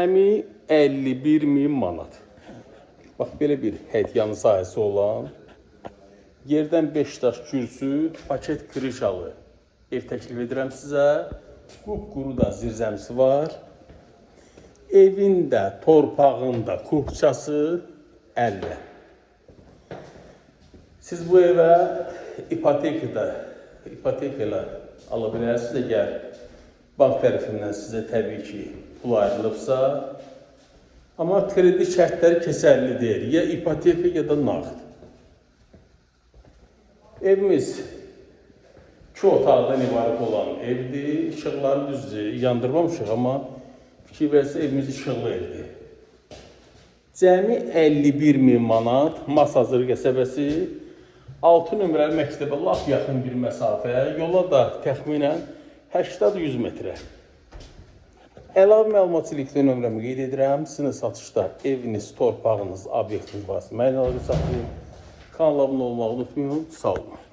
Cəmi 51.000 manat. Bax, belə bir hədyanı sahəsi olan, yerdən 5 daş kürsü, paket krişalı ev təklif edirəm sizə. Qupquru da zirzəmisi var. Evin də, torpağın da kupçası 50. Siz bu evə ipoteka ilə ala bilərsiniz. Əgər bank tərəfindən sizə təbii ki pul ayrılıbsa, amma kredi şərtləri keçərli deyil. Ya ipoteka ya da nağd. Evimiz 2 otaqdan ibarət olan evdir. İşıqları düzdür, yandırmamışıq, amma fikir versə evimiz işıqlı evdir. Cəmi 51.000 manat, Masazır qəsəbəsi, 6 nömrəli məktəbə lap yaxın bir məsafə, yola da təxminən 80-100 metrə. Əlavə məlumat üçün elektron nömrəmi qeyd edirəm. Sizin satışda eviniz, torpağınız, obyektiniz varsa mənə əlaqə saxlayın. Kanala abunə olmağı unutmayın. Sağ olun.